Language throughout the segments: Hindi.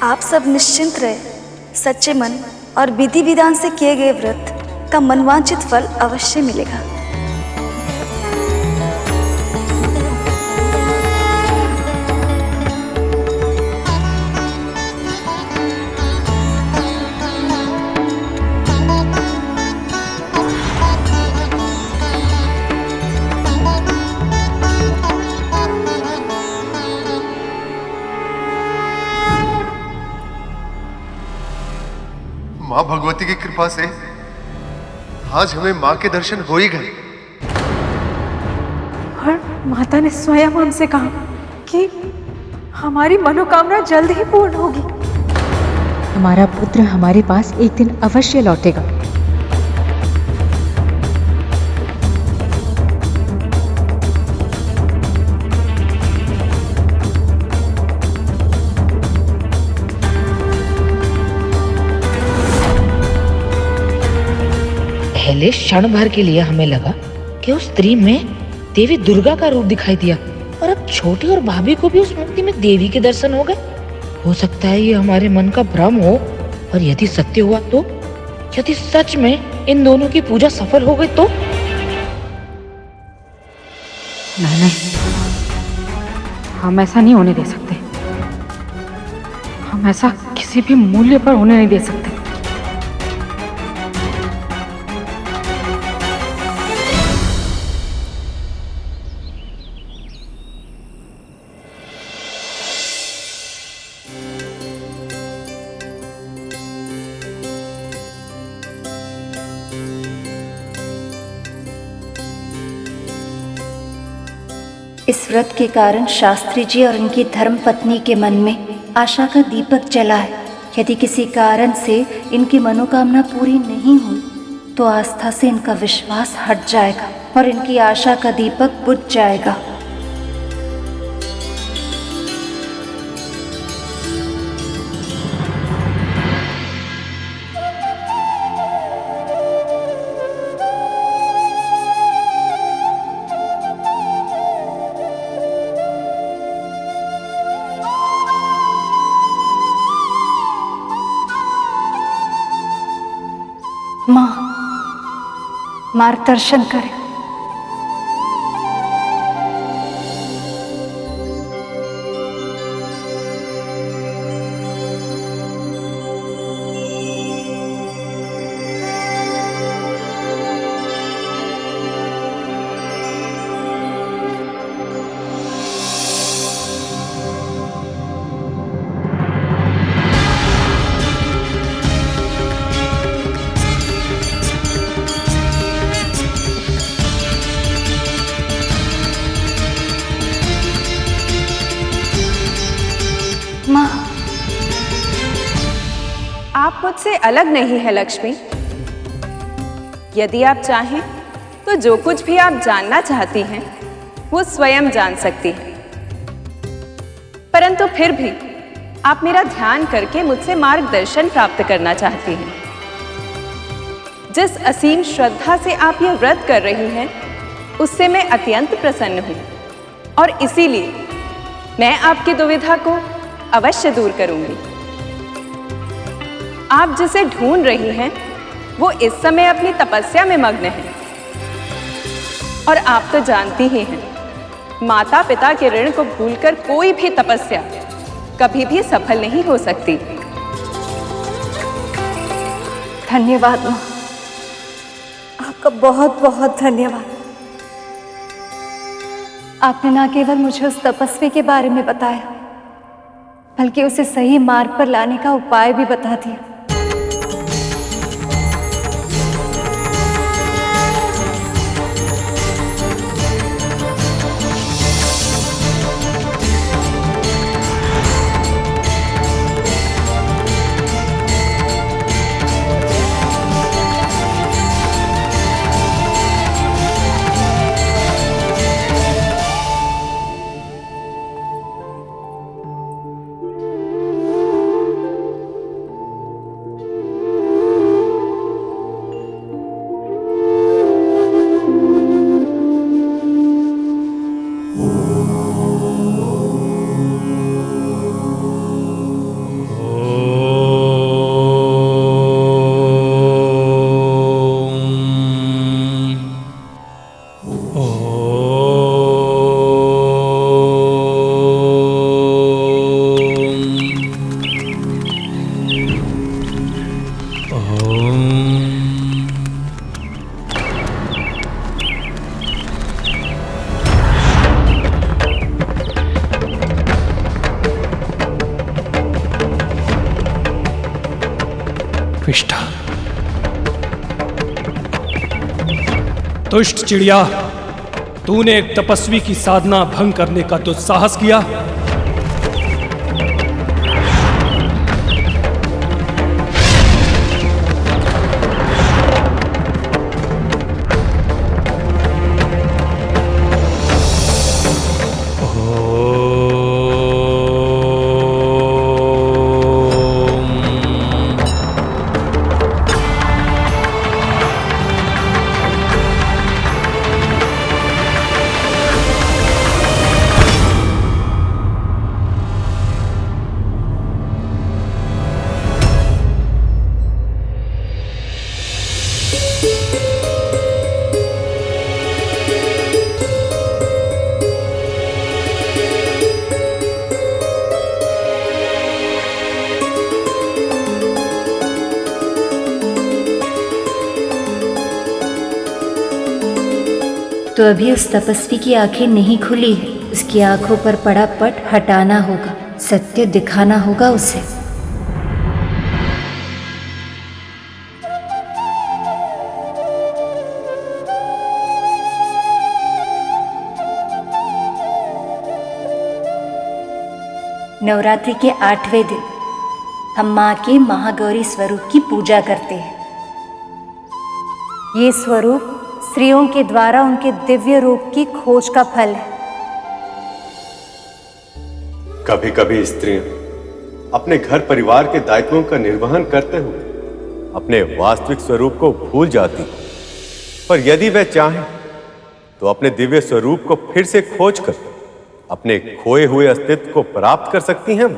आप सब निश्चिंत रहे। सच्चे मन और विधि विधान से किए गए व्रत का मनवांछित फल अवश्य मिलेगा। माँ भगवती की कृपा से आज हमें माँ के दर्शन हो ही गए। और माता ने स्वयं हमसे कहा कि हमारी मनोकामना जल्द ही पूर्ण होगी। हमारा पुत्र हमारे पास एक दिन अवश्य लौटेगा। पहले क्षण भर के लिए हमें लगा कि उस स्त्री में देवी दुर्गा का रूप दिखाई दिया, और अब छोटी और भाभी को भी उस मूर्ति में देवी के दर्शन हो गए। हो सकता है ये हमारे मन का भ्रम हो, और यदि सत्य हुआ तो, यदि सच में इन दोनों की पूजा सफल हो गई तो। नहीं, हम ऐसा नहीं होने दे सकते। हम ऐसा किसी भी मूल्य पर होने नहीं दे सकते। इस व्रत के कारण शास्त्री जी और उनकी धर्मपत्नी के मन में आशा का दीपक जला है। यदि किसी कारण से इनकी मनोकामना पूरी नहीं हुई तो आस्था से इनका विश्वास हट जाएगा और इनकी आशा का दीपक बुझ जाएगा। माँ, मार्गदर्शन करें। माँ, आप मुझसे अलग नहीं है लक्ष्मी। यदि आप चाहें तो जो कुछ भी आप जानना चाहती हैं वो स्वयं जान सकती हैं, परंतु फिर भी आप मेरा ध्यान करके मुझसे मार्गदर्शन प्राप्त करना चाहती हैं। जिस असीम श्रद्धा से आप यह व्रत कर रही हैं उससे मैं अत्यंत प्रसन्न हूँ, और इसीलिए मैं आपकी दुविधा को अवश्य दूर करूंगी। आप जिसे ढूंढ रही हैं वो इस समय अपनी तपस्या में मग्न है, और आप तो जानती ही हैं, माता पिता के ऋण को भूलकर कोई भी तपस्या कभी भी सफल नहीं हो सकती। धन्यवाद माँ, आपका बहुत बहुत धन्यवाद। आपने न केवल मुझे उस तपस्वी के बारे में बताया बल्कि उसे सही मार्ग पर लाने का उपाय भी बता दिया। दुष्ट चिड़िया, तूने एक तपस्वी की साधना भंग करने का दुस्साहस किया। तो अभी उस तपस्वी की आंखें नहीं खुली है। उसकी आंखों पर पड़ा पट हटाना होगा, सत्य दिखाना होगा उसे। नवरात्रि के 8वें दिन हम माँ के महागौरी स्वरूप की पूजा करते हैं। ये स्वरूप स्त्रियों के द्वारा उनके दिव्य रूप की खोज का फल है। कभी कभी स्त्रियां अपने घर परिवार के दायित्वों का निर्वहन करते हुए अपने वास्तविक स्वरूप को भूल जाती, पर यदि वह चाहें तो अपने दिव्य स्वरूप को फिर से खोज कर अपने खोए हुए अस्तित्व को प्राप्त कर सकती हैं।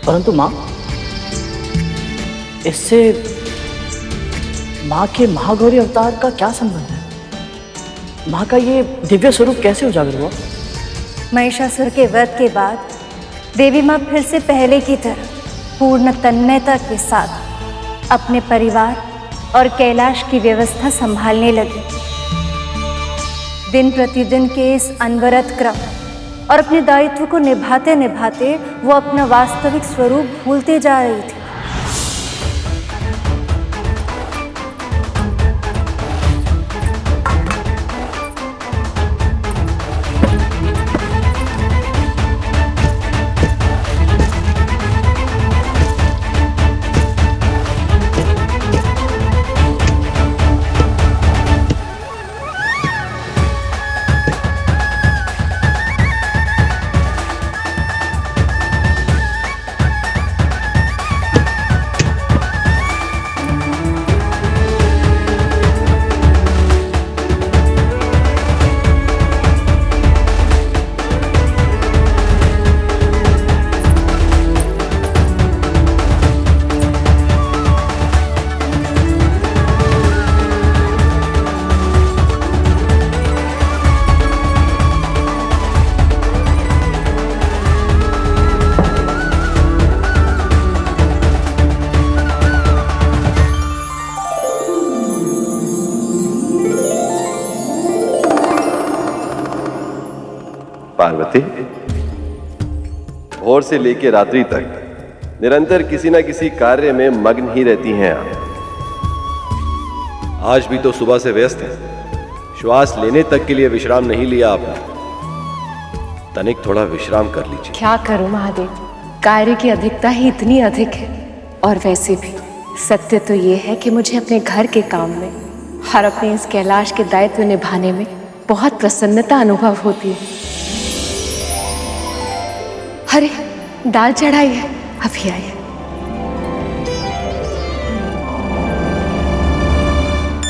परंतु मां, इससे मां के महागौरी अवतार का क्या संबंध है? मां का ये दिव्य स्वरूप कैसे उजागर हुआ? महिषासुर के वध के बाद देवी माँ फिर से पहले की तरह पूर्ण तन्मयता के साथ अपने परिवार और कैलाश की व्यवस्था संभालने लगी। दिन प्रतिदिन के इस अनवरत क्रम और अपने दायित्व को निभाते निभाते वो अपना वास्तविक स्वरूप भूलते जा रही थी। पार्वती, भोर से लेकर रात्रि तक निरंतर किसी न किसी कार्य में मग्न ही रहती हैं आप। आज भी तो सुबह से व्यस्त है, श्वास लेने तक के लिए विश्राम नहीं लिया आपने। तनिक थोड़ा विश्राम कर लीजिए। क्या करूं महादेव, कार्य की अधिकता ही इतनी अधिक है। और वैसे भी सत्य तो ये है कि मुझे अपने घर के काम में और अपने इस कैलाश के दायित्व निभाने में बहुत प्रसन्नता अनुभव होती है। अरे दाल चढ़ाई है, अभी आई है।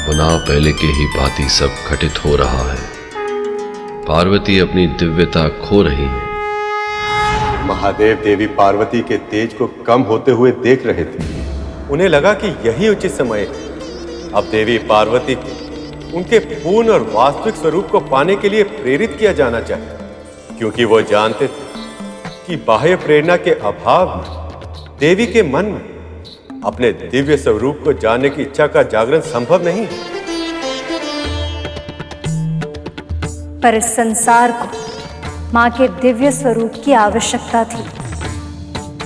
पुनः पहले के ही भांति सब घटित हो रहा है। पार्वती अपनी दिव्यता खो रही है। महादेव देवी पार्वती के तेज को कम होते हुए देख रहे थे। उन्हें लगा कि यही उचित समय है। अब देवी पार्वती को उनके पूर्ण और वास्तविक स्वरूप को पाने के लिए प्रेरित किया जाना चाहिए, क्योंकि वो जानते थे कि बाह्य प्रेरणा के अभाव में देवी के मन में अपने दिव्य स्वरूप को जानने की इच्छा का जागरण संभव नहीं है। पर इस संसार को माँ के दिव्य स्वरूप की आवश्यकता थी,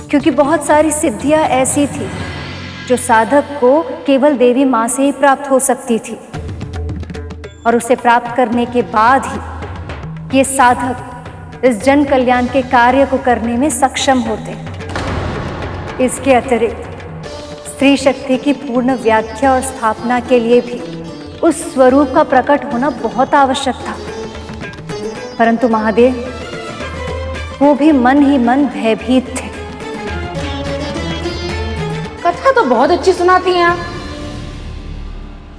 क्योंकि बहुत सारी सिद्धियां ऐसी थी जो साधक को केवल देवी माँ से ही प्राप्त हो सकती थी, और उसे प्राप्त करने के बाद ही ये साधक इस जन कल्याण के कार्य को करने में सक्षम होते। इसके अतिरिक्त स्त्री शक्ति की पूर्ण व्याख्या और स्थापना के लिए भी उस स्वरूप का प्रकट होना बहुत आवश्यक था। परंतु महादेव वो भी मन ही मन भयभीत थे। कथा तो बहुत अच्छी सुनाती हैं आप,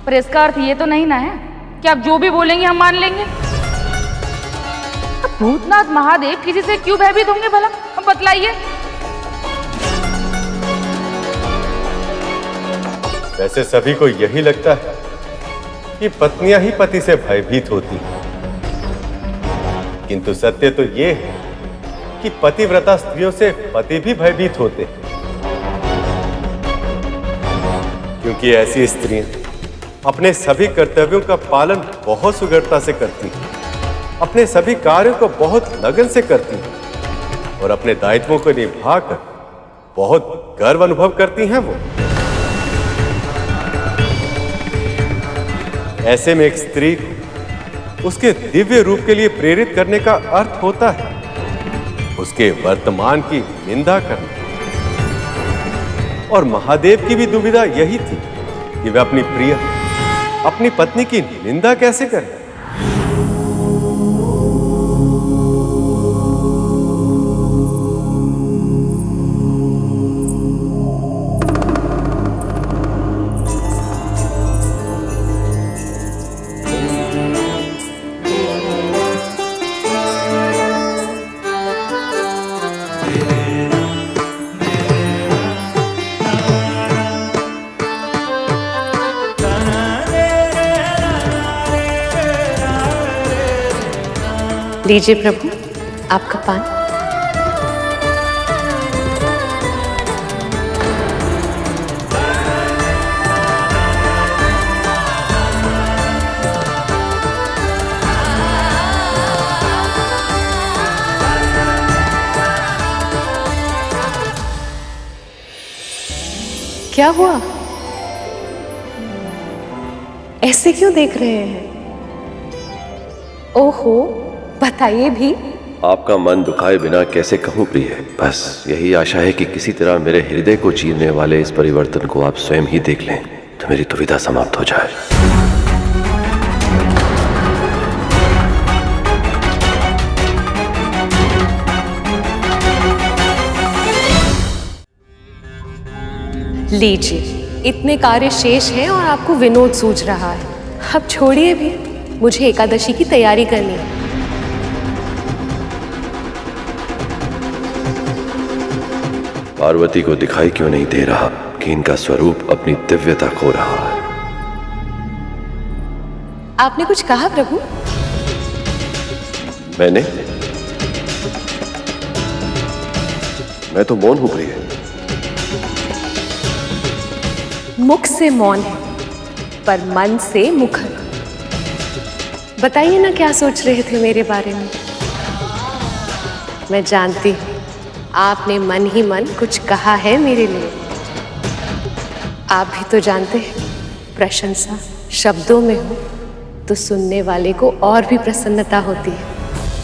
पर इसका अर्थ ये तो नहीं ना है कि आप जो भी बोलेंगे हम मान लेंगे। अब भूतनाथ महादेव किसी से क्यों भयभीत होंगे भला, हम बतलाइए। वैसे सभी को यही लगता है कि पत्नियां ही पति से भयभीत होती हैं, किंतु सत्य तो ये है कि पतिव्रता स्त्रियों से पति भी भयभीत होते हैं, क्योंकि ऐसी स्त्रियां अपने सभी कर्तव्यों का पालन बहुत सुगमता से करती हैं, अपने सभी कार्यों को बहुत लगन से करती हैं और अपने दायित्वों को निभाकर बहुत गर्व अनुभव करती हैं। वो ऐसे में एक स्त्री को उसके दिव्य रूप के लिए प्रेरित करने का अर्थ होता है उसके वर्तमान की निंदा करना। और महादेव की भी दुविधा यही थी कि वे अपनी प्रिय, अपनी पत्नी की निंदा कैसे करें। लीजिए प्रभु आपका पान। क्या हुआ, ऐसे क्यों देख रहे हैं? ओहो, बताइए भी। आपका मन दुखाए बिना कैसे कहूँ प्रिय, बस यही आशा है कि किसी तरह मेरे हृदय को चीरने वाले इस परिवर्तन को आप स्वयं ही देख लें तो मेरी दुविधा समाप्त हो जाए। लीजिए, इतने कार्य शेष हैं और आपको विनोद सूझ रहा है। अब छोड़िए भी, मुझे एकादशी की तैयारी करनी है। पार्वती को दिखाई क्यों नहीं दे रहा कि इनका स्वरूप अपनी दिव्यता खो रहा है। आपने कुछ कहा प्रभु? मैं तो मौन हूं प्रिय। मुख से मौन है पर मन से मुखर। बताइए ना, क्या सोच रहे थे मेरे बारे में? मैं जानती हूं आपने मन ही मन कुछ कहा है मेरे लिए। आप भी तो जानते हैं, प्रशंसा शब्दों में हो तो सुनने वाले को और भी प्रसन्नता होती है।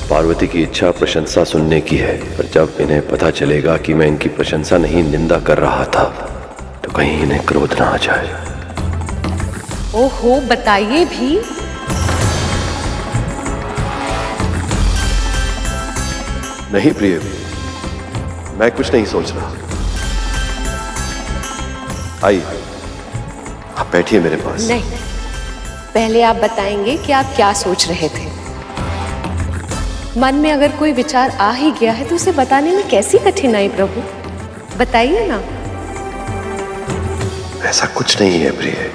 पार्वती की इच्छा प्रशंसा सुनने की है, पर जब इन्हें पता चलेगा कि मैं इनकी प्रशंसा नहीं निंदा कर रहा था तो कहीं इन्हें क्रोध ना आ जाए। ओहो, बताइए भी। नहीं प्रिय, मैं कुछ नहीं सोच रहा। आइए, आप बैठिए मेरे पास। नहीं, पहले आप बताएंगे कि आप क्या सोच रहे थे। मन में अगर कोई विचार आ ही गया है तो उसे बताने में कैसी कठिनाई प्रभु, बताइए ना। ऐसा कुछ नहीं है प्रिय।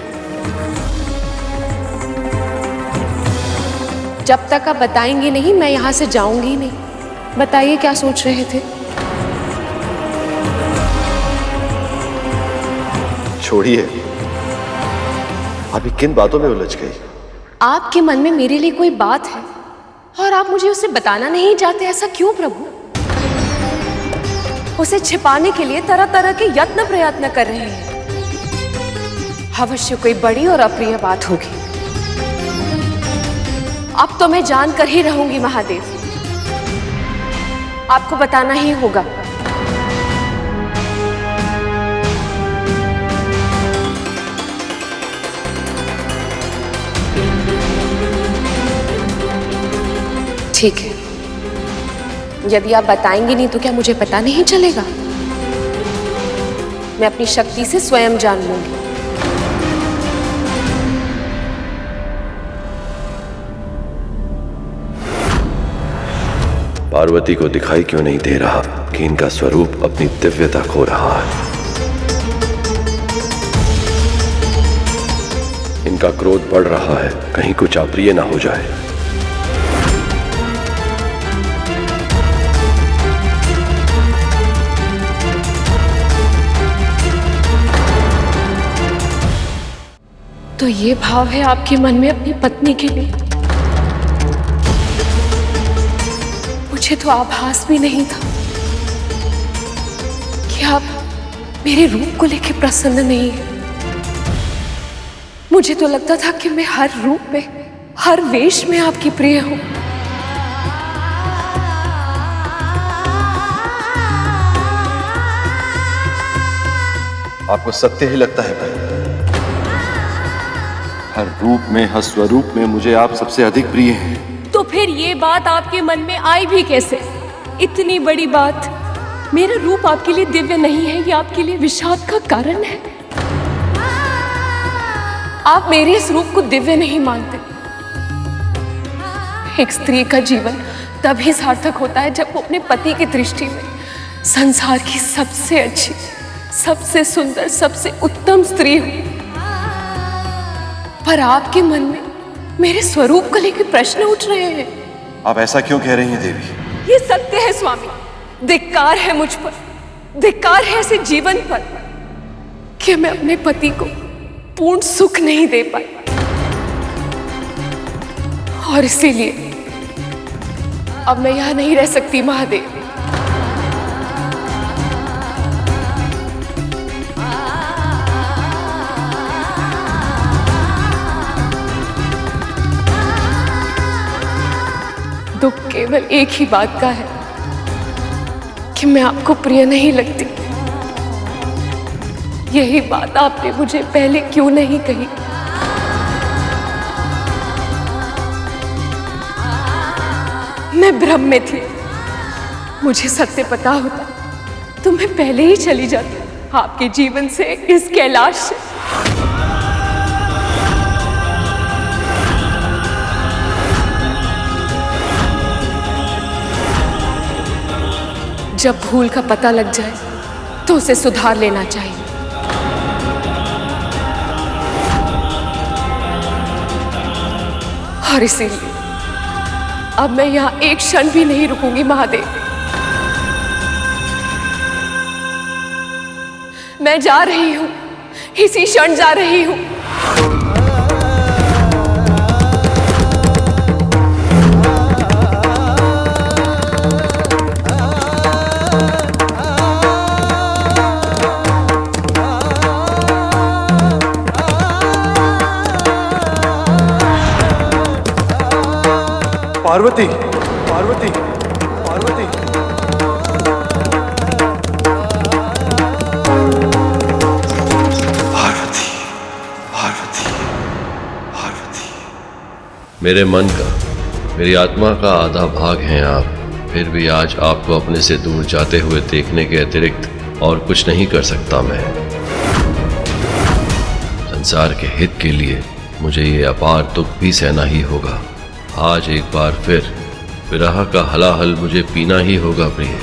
जब तक आप बताएंगे नहीं मैं यहां से जाऊंगी नहीं। बताइए क्या सोच रहे थे। छोड़िए, अभी किन बातों में उलझ गई? आपके मन में मेरे लिए कोई बात है और आप मुझे उसे बताना नहीं चाहते, ऐसा क्यों प्रभु? उसे छिपाने के लिए तरह तरह के यत्न प्रयत्न कर रहे हैं, अवश्य कोई बड़ी और अप्रिय बात होगी। अब तो मैं जान कर ही रहूंगी महादेव, आपको बताना ही होगा। ठीक है, यदि आप बताएंगे नहीं तो क्या मुझे पता नहीं चलेगा? मैं अपनी शक्ति से स्वयं जान लूंगी। पार्वती को दिखाई क्यों नहीं दे रहा कि इनका स्वरूप अपनी दिव्यता खो रहा है? इनका क्रोध बढ़ रहा है, कहीं कुछ अप्रिय ना हो जाए। तो ये भाव है आपके मन में अपनी पत्नी के लिए? मुझे तो आभास भी नहीं था कि आप मेरे रूप को लेकर प्रसन्न नहीं हैं। मुझे तो लगता था कि मैं हर रूप में, हर वेश में आपकी प्रिय हूं। आपको सत्य ही लगता है भाई? हर रूप में, हर स्वरूप में मुझे आप सबसे अधिक प्रिय हैं। तो फिर ये बात आपके मन में आई भी कैसे? इतनी बड़ी बात, मेरा रूप आपके लिए दिव्य नहीं है, ये आपके लिए विषाद का कारण है। आप मेरे इस रूप को दिव्य नहीं मानते। एक स्त्री का जीवन तभी सार्थक होता है जब वो अपने पति की दृष्टि में संसार की सबसे अच्छी, सबसे सुंदर, सबसे उत्तम स्त्री हो। पर आपके मन में मेरे स्वरूप को लेकर प्रश्न उठ रहे हैं। आप ऐसा क्यों कह रही हैं देवी? ये सत्य है स्वामी, धिक्कार है मुझ पर, धिक्कार है ऐसे जीवन पर कि मैं अपने पति को पूर्ण सुख नहीं दे पाई। और इसीलिए अब मैं यहां नहीं रह सकती महादेव। दुख केवल एक ही बात का है कि मैं आपको प्रिय नहीं लगती। यही बात आपने मुझे पहले क्यों नहीं कही? मैं भ्रम में थी। मुझे सत्य पता होता तो मैं पहले ही चली जाती आपके जीवन से, इस कैलाश से। जब भूल का पता लग जाए तो उसे सुधार लेना चाहिए। और इसीलिए अब मैं यहां एक क्षण भी नहीं रुकूंगी महादेव। मैं जा रही हूं, इसी क्षण जा रही हूं। पार्वती, पार्वती, पार्वती। पार्वती, पार्वती, पार्वती। मेरे मन का, मेरी आत्मा का आधा भाग हैं आप। फिर भी आज आपको अपने से दूर जाते हुए देखने के अतिरिक्त और कुछ नहीं कर सकता मैं। संसार के हित के लिए मुझे ये अपार दुख भी सहना ही होगा। आज एक बार फिर विरह का हलाहल मुझे पीना ही होगा प्रिय।